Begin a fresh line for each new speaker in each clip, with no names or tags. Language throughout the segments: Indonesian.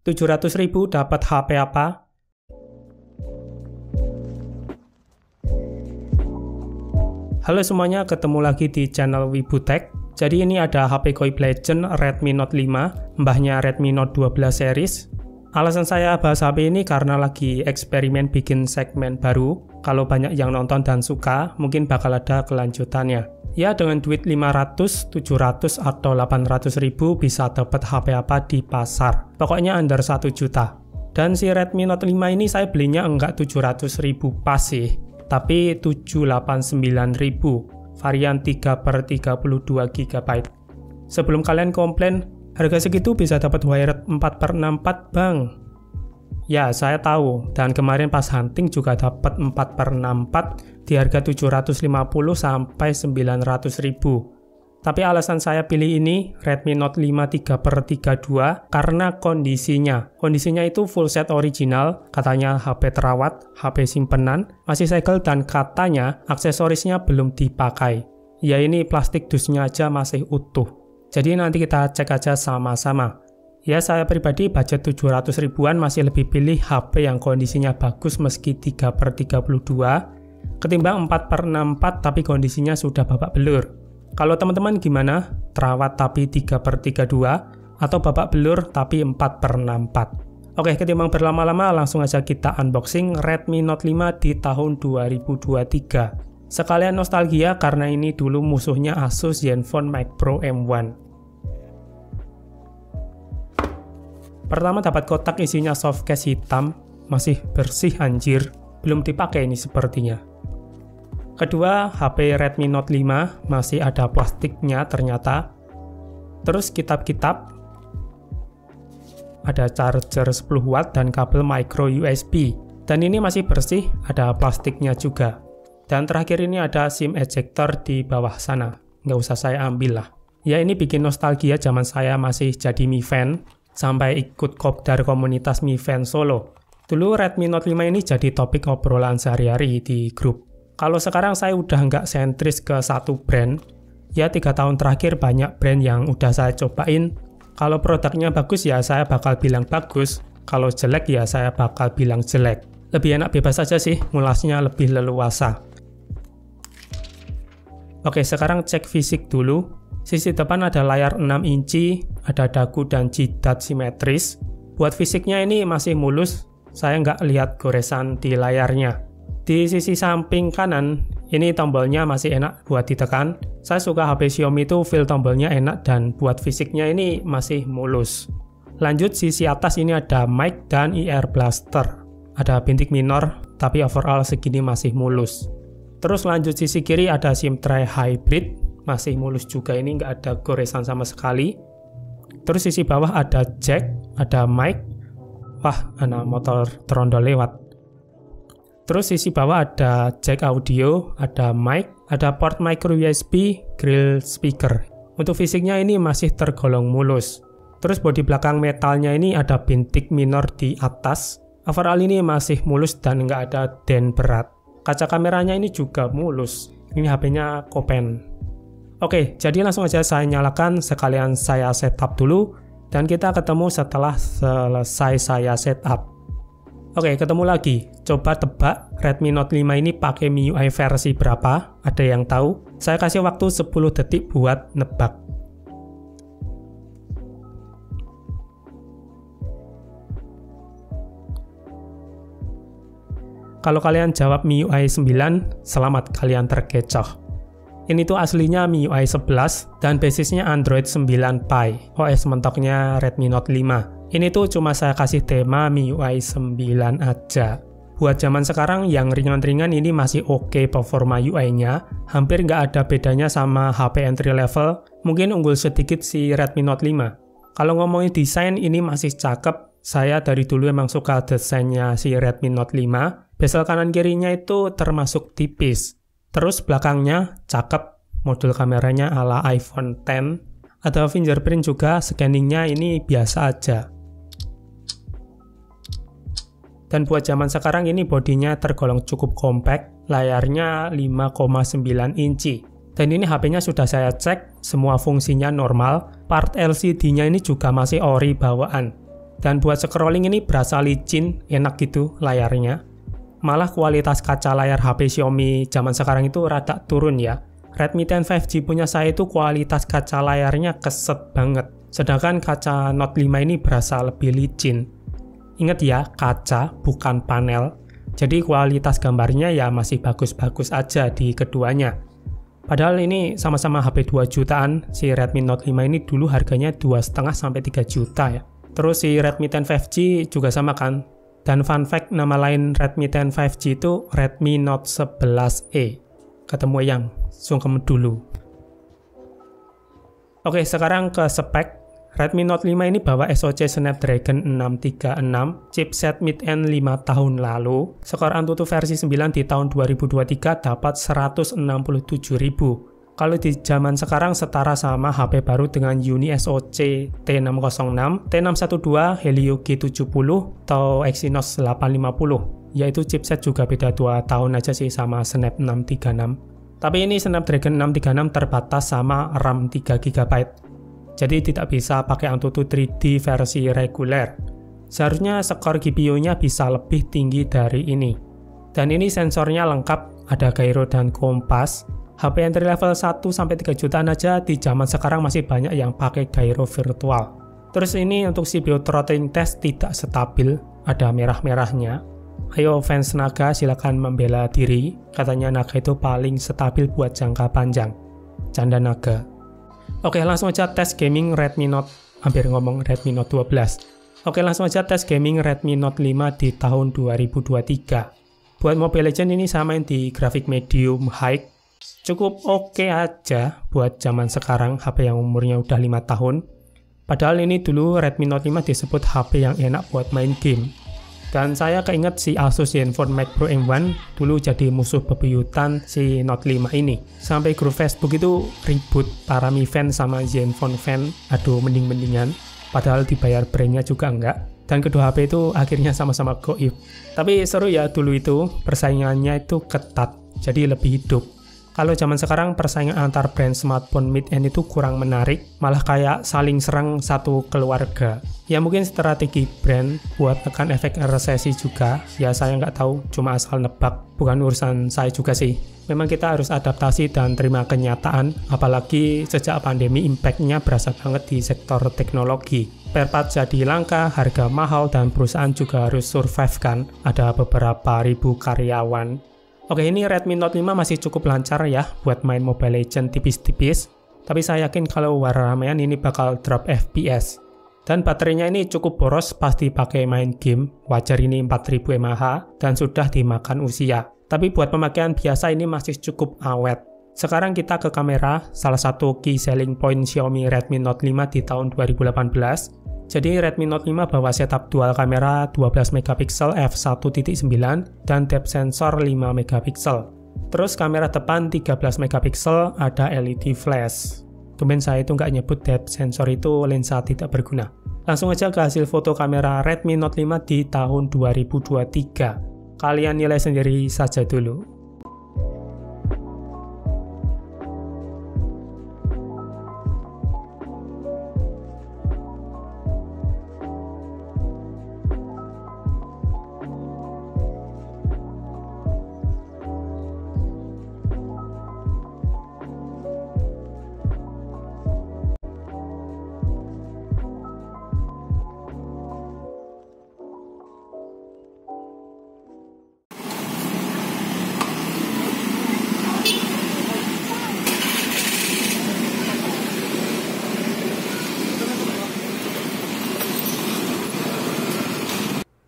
700.000 dapat HP apa? Halo semuanya, ketemu lagi di channel Wibutek. Jadi ini ada HP Koip Legend Redmi Note 5, mbahnya Redmi Note 12 series. Alasan saya bahas HP ini karena lagi eksperimen bikin segmen baru. Kalau banyak yang nonton dan suka, mungkin bakal ada kelanjutannya. Ya, dengan duit 500, 700, atau 800 ribu bisa dapat HP apa di pasar. Pokoknya under 1 juta. Dan si Redmi Note 5 ini saya belinya enggak 700 ribu pas sih, tapi 789 ribu. Varian 3/32 GB. Sebelum kalian komplain, harga segitu bisa dapat wired 4/64 bang. Ya, saya tahu, dan kemarin pas hunting juga dapat 4/64 di harga 750 sampai 900 ribu. Tapi alasan saya pilih ini, Redmi Note 5 3/32, karena kondisinya. Kondisinya itu full set original, katanya HP terawat, HP simpenan, masih segel, dan katanya aksesorisnya belum dipakai. Ya ini plastik dusnya aja masih utuh. Jadi nanti kita cek aja sama-sama. Ya saya pribadi budget 700 ribuan masih lebih pilih HP yang kondisinya bagus meski 3/32, ketimbang 4/64 tapi kondisinya sudah babak belur. Kalau teman-teman gimana? Terawat tapi 3/32 atau babak belur tapi 4/64? Oke, ketimbang berlama-lama langsung aja kita unboxing Redmi Note 5 di tahun 2023. Sekalian nostalgia karena ini dulu musuhnya Asus Zenfone Mic Pro M1. Pertama dapat kotak isinya softcase hitam, masih bersih anjir, belum dipakai ini sepertinya. Kedua, HP Redmi Note 5 masih ada plastiknya ternyata. Terus kitab-kitab, ada charger 10 watt dan kabel micro USB. Dan ini masih bersih, ada plastiknya juga. Dan terakhir ini ada SIM ejector di bawah sana. Nggak usah saya ambil lah. Ya ini bikin nostalgia zaman saya masih jadi Mi Fan, sampai ikut kopdar komunitas Mi Fan Solo. Dulu Redmi Note 5 ini jadi topik obrolan sehari-hari di grup. Kalau sekarang saya udah nggak sentris ke satu brand, ya 3 tahun terakhir banyak brand yang udah saya cobain. Kalau produknya bagus ya saya bakal bilang bagus, kalau jelek ya saya bakal bilang jelek. Lebih enak bebas aja sih, ngulasnya lebih leluasa. Oke, sekarang cek fisik dulu. Sisi depan ada layar 6 inci, ada dagu dan jidat simetris. Buat fisiknya ini masih mulus, saya nggak lihat goresan di layarnya. Di sisi samping kanan, ini tombolnya masih enak buat ditekan. Saya suka HP Xiaomi itu feel tombolnya enak dan buat fisiknya ini masih mulus. Lanjut sisi atas ini ada mic dan ear blaster. Ada bintik minor, tapi overall segini masih mulus. Terus lanjut sisi kiri ada SIM tray hybrid, masih mulus juga ini nggak ada goresan sama sekali. Terus sisi bawah ada jack, ada mic. Wah, ada motor trondol lewat. Terus sisi bawah ada jack audio, ada mic, ada port micro USB, grill speaker. Untuk fisiknya ini masih tergolong mulus. Terus bodi belakang metalnya ini ada bintik minor di atas. Overall ini masih mulus dan nggak ada dent berat. Kaca kameranya ini juga mulus. Ini HP-nya Kopen. Oke, jadi langsung aja saya nyalakan, sekalian saya setup dulu. Dan kita ketemu setelah selesai saya setup. Oke, ketemu lagi. Coba tebak Redmi Note 5 ini pakai MIUI versi berapa? Ada yang tahu? Saya kasih waktu 10 detik buat nebak. Kalau kalian jawab MIUI 9, selamat kalian terkecoh. Ini tuh aslinya MIUI 11 dan basisnya Android 9 Pie. OS mentoknya Redmi Note 5. Ini tuh cuma saya kasih tema MIUI 9 aja. Buat zaman sekarang yang ringan-ringan ini masih oke performa UI-nya. Hampir nggak ada bedanya sama HP entry level. Mungkin unggul sedikit si Redmi Note 5. Kalau ngomongin desain ini masih cakep. Saya dari dulu emang suka desainnya si Redmi Note 5. Bezel kanan kirinya itu termasuk tipis. Terus belakangnya cakep. Modul kameranya ala iPhone X. Ada fingerprint juga, scanningnya ini biasa aja. Dan buat zaman sekarang ini bodinya tergolong cukup compact, layarnya 5,9 inci. Dan ini HP-nya sudah saya cek, semua fungsinya normal, part LCD-nya ini juga masih ori bawaan. Dan buat scrolling ini berasa licin, enak gitu layarnya. Malah kualitas kaca layar HP Xiaomi zaman sekarang itu rada turun ya. Redmi 10 5G punya saya itu kualitas kaca layarnya keset banget. Sedangkan kaca Note 5 ini berasa lebih licin. Ingat ya, kaca bukan panel. Jadi kualitas gambarnya ya masih bagus-bagus aja di keduanya. Padahal ini sama-sama HP 2 jutaan. Si Redmi Note 5 ini dulu harganya 2,5 sampai 3 juta ya. Terus si Redmi 10 5G juga sama kan. Dan fun fact, nama lain Redmi 10 5G itu Redmi Note 11e. Ketemu yang sungkem dulu. Oke, sekarang ke spek. Redmi Note 5 ini bawa SoC Snapdragon 636, chipset mid-end 5 tahun lalu. Skor Antutu versi 9 di tahun 2023 dapat 167.000. Kalau di zaman sekarang setara sama HP baru dengan Uni SoC T606, T612, Helio G70, atau Exynos 850. Yaitu chipset juga beda 2 tahun aja sih sama Snap 636. Tapi ini Snapdragon 636 terbatas sama RAM 3GB. Jadi tidak bisa pakai Antutu 3D versi reguler. Seharusnya skor GPU-nya bisa lebih tinggi dari ini. Dan ini sensornya lengkap, ada gyro dan kompas. HP entry level 1-3 jutaan aja di zaman sekarang masih banyak yang pakai gyro virtual. Terus ini untuk CPU throttling test tidak stabil, ada merah-merahnya. Ayo fans Naga silakan membela diri, katanya Naga itu paling stabil buat jangka panjang. Canda Naga. Oke, langsung aja tes gaming Redmi Note, hampir ngomong Redmi Note 12. Oke, langsung aja tes gaming Redmi Note 5 di tahun 2023. Buat Mobile Legends ini samain di grafik medium high. Cukup oke aja buat zaman sekarang HP yang umurnya udah 5 tahun. Padahal ini dulu Redmi Note 5 disebut HP yang enak buat main game. Dan saya keinget si Asus Zenfone Max Pro M1 dulu jadi musuh bebuyutan si Note 5 ini. Sampai grup Facebook itu ribut para Mi fan sama Zenfone fan, aduh mending-mendingan. Padahal dibayar brandnya juga enggak. Dan kedua HP itu akhirnya sama-sama goib. Tapi seru ya dulu itu, persaingannya itu ketat, jadi lebih hidup. Kalau zaman sekarang persaingan antar brand smartphone mid-end itu kurang menarik, malah kayak saling serang satu keluarga. Ya mungkin strategi brand buat tekan efek resesi juga, ya saya nggak tahu, cuma asal nebak, bukan urusan saya juga sih. Memang kita harus adaptasi dan terima kenyataan, apalagi sejak pandemi impact-nya berasa banget di sektor teknologi. Spare part jadi langka, harga mahal, dan perusahaan juga harus survive kan, ada beberapa ribu karyawan. Oke, ini Redmi Note 5 masih cukup lancar ya buat main Mobile Legends tipis-tipis. Tapi saya yakin kalau war-ramean ini bakal drop FPS. Dan baterainya ini cukup boros pas dipakai main game. Wajar ini 4000 mAh dan sudah dimakan usia. Tapi buat pemakaian biasa ini masih cukup awet. Sekarang kita ke kamera, salah satu key selling point Xiaomi Redmi Note 5 di tahun 2018. Jadi Redmi Note 5 bawa setup dual kamera 12MP f1.9 dan depth sensor 5MP. Terus kamera depan 13MP ada LED flash. Tumben saya itu nggak nyebut depth sensor itu lensa tidak berguna. Langsung aja ke hasil foto kamera Redmi Note 5 di tahun 2023. Kalian nilai sendiri saja dulu.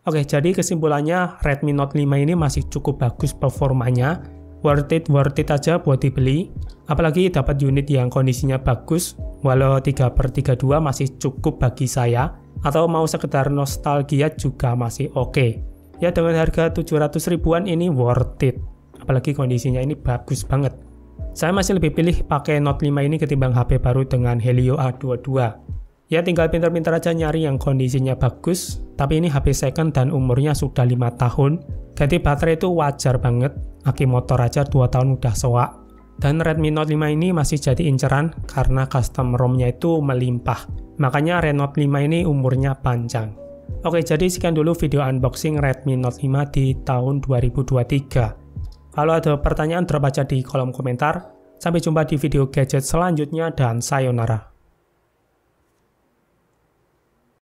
Oke, jadi kesimpulannya Redmi Note 5 ini masih cukup bagus performanya, worth it aja buat dibeli, apalagi dapat unit yang kondisinya bagus, walau 3/32 masih cukup bagi saya, atau mau sekedar nostalgia juga masih oke. Ya dengan harga 700 ribuan ini worth it, apalagi kondisinya ini bagus banget. Saya masih lebih pilih pakai Note 5 ini ketimbang HP baru dengan Helio A22. Ya tinggal pintar-pintar aja nyari yang kondisinya bagus, tapi ini HP second dan umurnya sudah 5 tahun, jadi baterai itu wajar banget, aki motor aja 2 tahun udah soak. Dan Redmi Note 5 ini masih jadi inceran karena custom ROM-nya itu melimpah, makanya Redmi Note 5 ini umurnya panjang. Oke, jadi sekian dulu video unboxing Redmi Note 5 di tahun 2023. Kalau ada pertanyaan drop aja di kolom komentar. Sampai jumpa di video gadget selanjutnya dan sayonara.